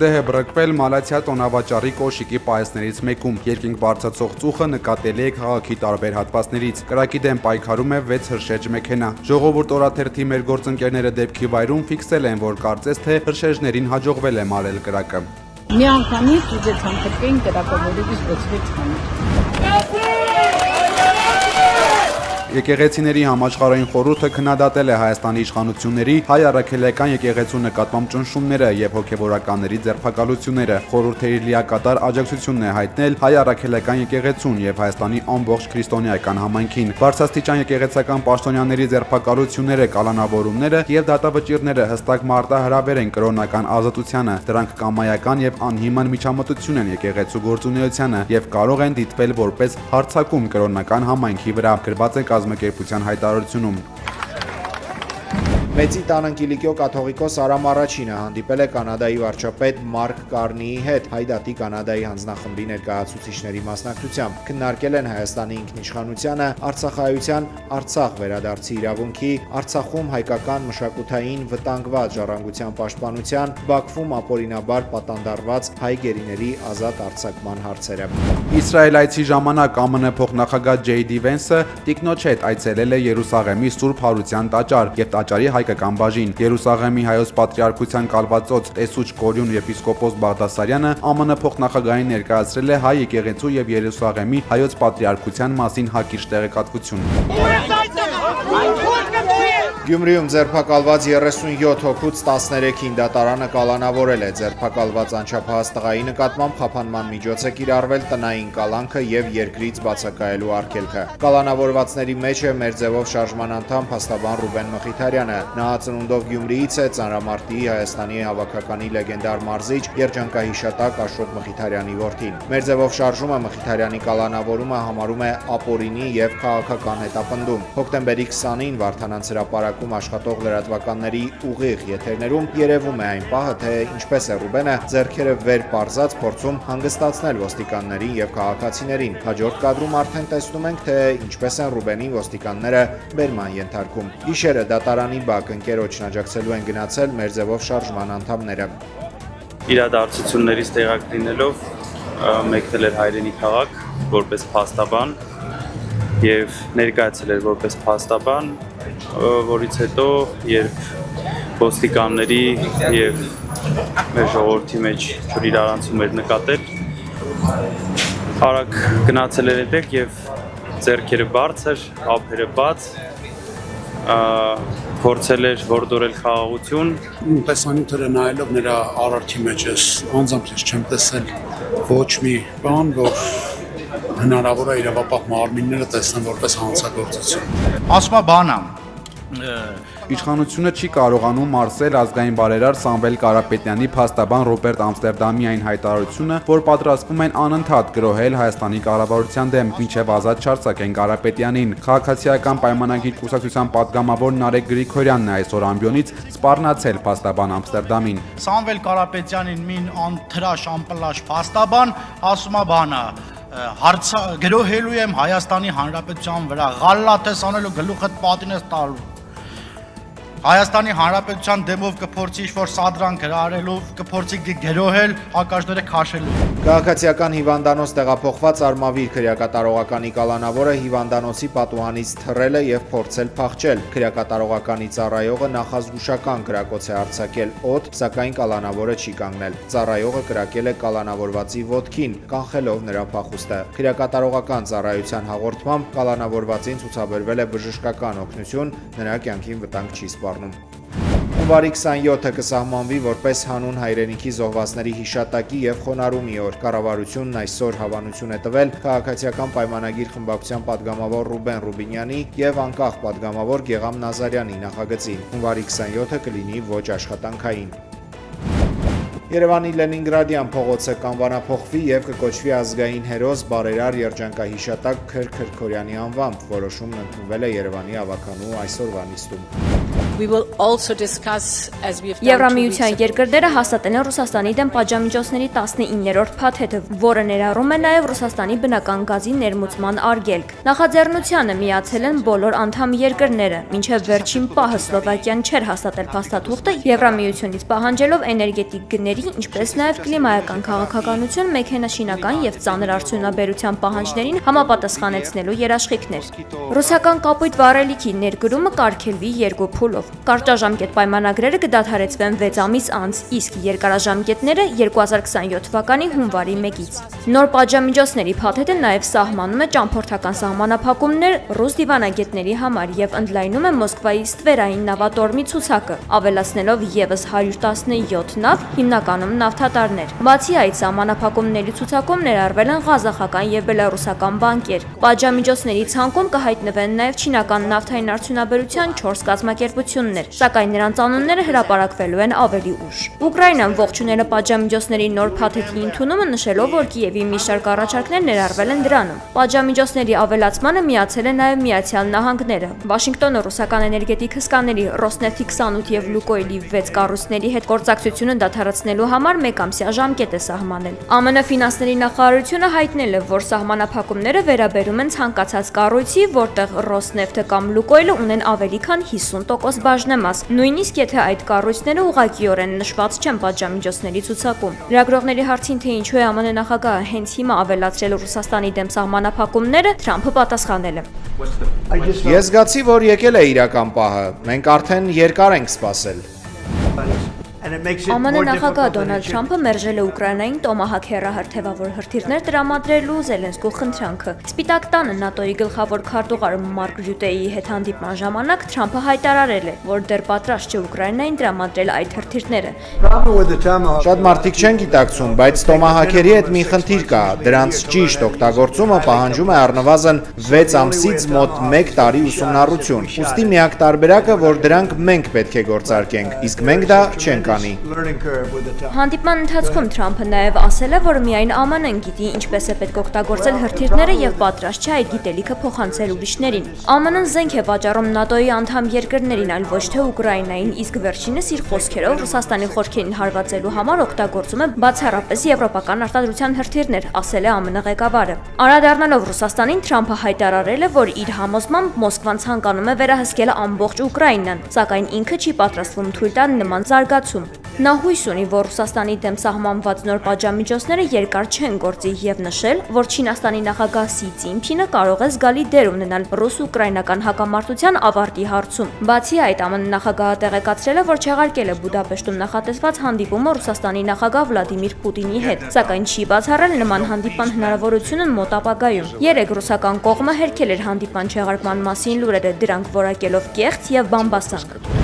Հրդեհ է բռնկվել Մալաթիա տոնավաճառի կոշիկի պահեստներից մեկում։ Երկինք բարձրացող ծուխը նկատելի է քաղաքի տարբեր հատվածներից։ Կրակի դեմ պայքարում է 6 հրշեջ մեքենա։ Ժողովուրդ օրաթերթի մեր գործընկերները դեպքի վայրում ֆիքսել են, որ կարծես թե հրշեջներին հաջողվել է մարել կրակը։ Միանգամից ուզեցան փրկեին կրակավորից բացվեց խանութ։ Եկեղեցիների համաշխարհային խորհուրդը քննադատել է Հայաստանի իշխանությունների հայ առաքելական եկեղեցու նկատմամբ ճնշումները եւ հոգեվորականների ձերբակալությունները։ Խորհուրդերի լիակատար աջակցությունն է հայտնել հայ առաքելական եկեղեցուն եւ Հայաստանի ամբողջ քրիստոնեական համայնքին։ Բարձրաստիճան եկեղեցական պաշտոնյաների ձերբակալությունները, կալանավորումները եւ դատավճիռները հստակ մարտահրավեր են կրոնական ազատությանը։ Դրանք կամայական եւ անհիմն միջամտություն են եկեղեցու գործունեությանը եւ կարող են դիտվել որպես հարձակում կրոնական համայնքի վրա։ Գրված է կազմակերպության հայտարարությունում։ Մեծի տան Կիլիկիո կաթողիկոս Արամ Առաջինը հանդիպել է Կանադայի վարչապետ Մարկ Կարնիի հետ հայ դատի Կանադայի հանձնախմբի ներկայացուցիչների մասնակցությամբ։ Քննարկել են Հայաստանի ինքնիշխանությանը, Արցախայության Արցախ վերադարձի իրավունքի, Արցախում հայկական մշակութային վտանգված ժառանգության պաշտպանության, Բաքվում ապօրինաբար պատանդարված հայ գերիների ազատ արձակման հարցերը։ Իսրայել այցի ժամանակ ԱՄՆ փոխնախագահ Ջեյ Դի Վենսը տիկնոջ հետ այցելել է Երուսաղեմի Սուրբ Հարության տաճար եւ տաճարի հայկական բաժին։ Երուսաղեմի հայոց պատրիարքության կալվածոց տեսուչ Կորյուն եպիսկոպոս Բաղդասարյանը ԱՄՆ փոխնախագահային ներկայացրել է հայ եկեղեցու եւ Երուսաղեմի հայոց պատրիարքության մասին հակիրճ տեղեկատվություն։ Գյումրիում ձերբակալված 37 հոգուց 13-ին դատարանը կալանավորել է։ Ձերբակալված անչափահաս տղայի նկատմամբ խափանման միջոց է կիրառվել տնային կալանքը եւ երկրից բացակայելու արգելքը։ Կալանավորվածների մեջ է մեր ձևով շարժման անդամ փաստաբան Ռուբեն Մխիթարյանը։ Նա ծնունդով Գյումրիից է, ծանրամարտի Հայաստանի հավաքականի լեգենդար մարզիչ երջանկահիշատակ Աշոտ Մխիթարյանի որդին։ Մեր ձևով շարժումը Մխիթարյանի կալանավորումը համարում է ապօրինի եւ քաղաքական հետապնդում։ Հոկտեմբերի 20-ին Վարդանանց հրապարակում աշխատող լրատվականների ուղիղ եթերներում երևում է այն պահը, թե ինչպես է Ռուբենը ձեռքերը վեր պարզած փորձում հանգստացնել ոստիկաններին եւ քաղաքացիներին։ Հաջորդ կադրում արդեն տեսնում ենք, թե ինչպես են Ռուբենին ոստիկանները բերման ենթարկում։ Գիշերը դատարանի բակ ընկերոջն աջակցելու են գնացել մեր ձևով շարժման անդամները։ Իրադարձություններից տեղակ լինելով մեկնել էր հայրենի քաղաք որպես փաստաբան եւ ներկայացել էր որպես փաստաբան, որից հետո երբ ոստիկանների եւ մեր ժողովրդի մեջ ջուր իրարանցում էր նկատել, արագ գնացել էր այդտեղ եւ ձեռքերը բարձր, ափերը բաց, փորձել էր հորդորել խաղաղություն։ Տեսանյութերը նայելով նրա արարքի մեջ ես անձամբ չեմ տեսել ոչ մի բան, որ հնարավոր է իրավապահ մարմինները տեսնեն որպես հանցագործություն։ Ասма բանա Իշխանությունը չի կարողանում մարսել ազգային բարերար Սամվել Կարապետյանի փաստաբան Ռոբերտ Ամստերդամյանի հայտարարությունը, որ պատրաստվում են անընդհատ գրոհել Հայաստանի կառավարության դեմ, մինչև ազատ չարձակեն Կարապետյանին։ Քաղաքացիական պայմանագիր կուսակցության պատգամավոր Նարեկ Գրիգորյանն է այսօր ամբիոնից սպառնացել փաստաբան Ամստերդամին։ Սամվել Կարապետյանին մին անթրաշ ամպլաշ փաստաբան ասում է բանա գրոհելու եմ Հայաստանի Հանրապետության վրա, ղալլաթես անելու գլուխդ պատին ես տալու։ Հայաստանի Հանրապետության դեմով կփորձի ինչ-որ սադրանք հրահարելու, կփորձի գրոհել, հակաշները քաշելու։ Քաղաքացիական հիվանդանոց տեղափոխված Արմավիր քրեակատարողականի կալանավորը հիվանդանոցի պատուհանից թռել է եւ փորձել փախչել։ Քրեակատարողականի ծառայողը նախազգուշական կրակոց է արձակել օդ, սակայն կալանավորը չի կանգնել։ Ծառայողը կրակել է կալանավորվածի ոտքին, կանխելով նրա փախուստը։ Քրեակատարողական ծառայության հաղորդմամբ կալանավորվածին ցուցաբերվել է բժշկական օգնություն, նրա կյանքին վտանգ չի սպառնում։ Հունվարի 27-ը կսահմանվի որպես հանուն հայրենիքի զոհվածների հիշատակի եւ խոնարհումի օր։ Կառավարությունն այսօր հավանություն է տվել քաղաքացիական պայմանագիր խմբակցության падգամավոր Ռուբեն Ռուբինյանի եւ անկախ падգամավոր Գեգամ Նազարյանի նախագծին։ Հունվարի 27-ը կլինի ոչ աշխատանքային։ Երևանի Լենինգրադյան փողոցը կանվանափոխվի եւ կկոչվի ազգային հերոս բարերար երջանկահիշատակ Քր Քրքորյանի անվամբ։ Որոշումն ընդունվել է Երևանի ավականու այսօրվա նիստում։ We will also discuss, as we have done 2 weeks Եվրամիության երկրները հաստատել են Ռուսաստանի դեմ պատժամիջոցների 19-րդ փաթեթը, որը ներառում է նաև Ռուսաստանի բնական գազի ներմուծման արգելք։ Նախաձեռնությանը միացել են բոլոր անդամ երկրները, մինչև վերջին պահը Սլովակիան չէր հաստատել փաստաթուղթը Եվրամիությունից պահանջելով էներգետիկ գների, ինչպես նաև կլիմայական քաղաքականություն, մեքենաշինական եւ ծանր արդյունաբերության պահանջներին համապատասխանեցնելու երաշխիքներ։ Ռուսական կապույտ վառելիքի ներկրումը կարգելվի 2 փուլով։ Կարճաժամկետ պայմանագրերը կդադարեցվեն 6 ամիս անց, իսկ երկարաժամկետները 2027 թվականի հունվարի 1-ից։ Նոր պատժամիջոցների փաթեթը նաև սահմանում է ճամփորդական սահմանափակումներ ռուս դիվանագետների համար եւ ընդլայնում է Մոսկվայի ստվերային նավատորմի ցուցակը, ավելացնելով եւս 117 նավ, հիմնականում նավթատարներ։ Բացի այդ, սահմանափակումների ցուցակում ներառվել են ղազախական եւ բելառուսական բանկեր։ Պատժամիջոցների ցանկում կհայտնվեն նաև չինական նավթային արդյունաբերության 4 կազմակերպություններ, սակայն նրանց անունները հրապարակվելու են ավելի ուշ։ Ուկրաինան ողջունել է պատժամիջոցների նոր փաթեթի ընդունումը, նշելով, որ Կիևի մի շարք առաջարկներ ներառվել են դրանում։ Պատժամիջոցների ավելացմանը միացել է նաև Միացյալ Նահանգները։ Վաշինգտոնը ռուսական էներգետիկ հսկաների Ռոսնեֆթի 28 եւ Լուկոյլի 6 կառույցների հետ գործակցությունը դադարեցնելու համար 1 ամսյա ժամկետ է սահմանել։ ԱՄՆ ֆինանսների նախարարությունը հայտնել է, որ սահմանափակումները վերաբերում են ցանկացած կառույցի, որտեղ Ռոսնեֆթը կամ Լուկոյլը ունեն ավելի քան 50% բաժնեմաս, նույնիսկ եթե այդ կառույցները ուղղակիորեն նշված չեն պատժամիջոցների ցուցակում։ Լրագրողների հարցին, թե ինչու է ԱՄՆ նախագահը հենց հիմա ավելացրել Ռուսաստանի դեմ սահմանափակումները, Թրամփը պատասխանել է. Ես զգացի, որ եկել է իրական պահը։ Մենք արդեն երկար ենք սպասել։ ԱՄՆ նախագահ Դոնալդ Թրամփը մերժել է Ուկրաինային տոմահակ հեռահրթեւավոր հրթիռներ տրամադրելու Զելենսկու խնդրանքը։ Սպիտակ տանը ՆԱՏՕ-ի գլխավոր քարտուղար Մարկ Ռյուտեի հետ հանդիպման ժամանակ Թրամփը հայտարարել է, որ դեռ պատրաստ չէ Ուկրաինային տրամադրել այդ հրթիռները։ Շատ մարդիկ չեն գիտակցում, բայց տոմահակերի հետ մի խնդիր կա։ Դրանց ճիշտ օգտագործումը պահանջում է առնվազն 6 ամսից մոտ 1 տարի ուսումնառություն։ Ուստի միակ տարբերակը, որ դրանք մենք պետք է գործարկենք, իսկ մենք դա չենք անի։ Հանդիպման ընթացքում Թրամփը նաև ասել է, որ միայն ԱՄՆ-ն գիտի ինչպես է պետք օգտագործել հրթիռները եւ պատրաստ չէ այդ գիտելիքը փոխանցել ուրիշներին։ ԱՄՆ-ն զենք է վաճառում ՆԱՏՕ-ի անդամ երկրներին, այլ ոչ թե Ուկրաինային, իսկ վերջինս իր խոսքերով Ռուսաստանի խորքերին հարվածելու համար օգտագործում է բացառապես եվրոպական արտադրության հրթիռներ, ասել է ԱՄՆ ղեկավարը։ Անդրադառնալով Ռուսաստանին, Թրամփը հայտարարել է, որ իր համոզմամբ Մոսկվան ցանկանում է վերահսկել ամբողջ Ուկրաինան, սակայն ինքը չի պատրաստվում թույլ տալ նման զարգացում։ Նա հույս ունի, որ Ռուսաստանի դեմ սահմանված նոր պատժամիջոցները երկար չեն գործի եւ նշել, որ Չինաստանի նախագահ Սի Ցինփինը կարող է զգալի դեր ունենալ ռուս-ուկրաինական հակամարտության ավարտի հարցում։ Բացի այդ, ԱՄՆ նախագահը տեղեկացրել է, որ չեղարկել է Բուդապեշտում նախատեսված հանդիպումը Ռուսաստանի նախագահ Վլադիմիր Պուտինի հետ, սակայն չի բացառել նման հանդիպման հնարավորությունը մոտ ապագայում։ Երեկ ռուսական կողմը հերքել էր հանդիպան չեղարկման մասին լուրերը, դրանք որակելով կեղծ եւ բամբասանք։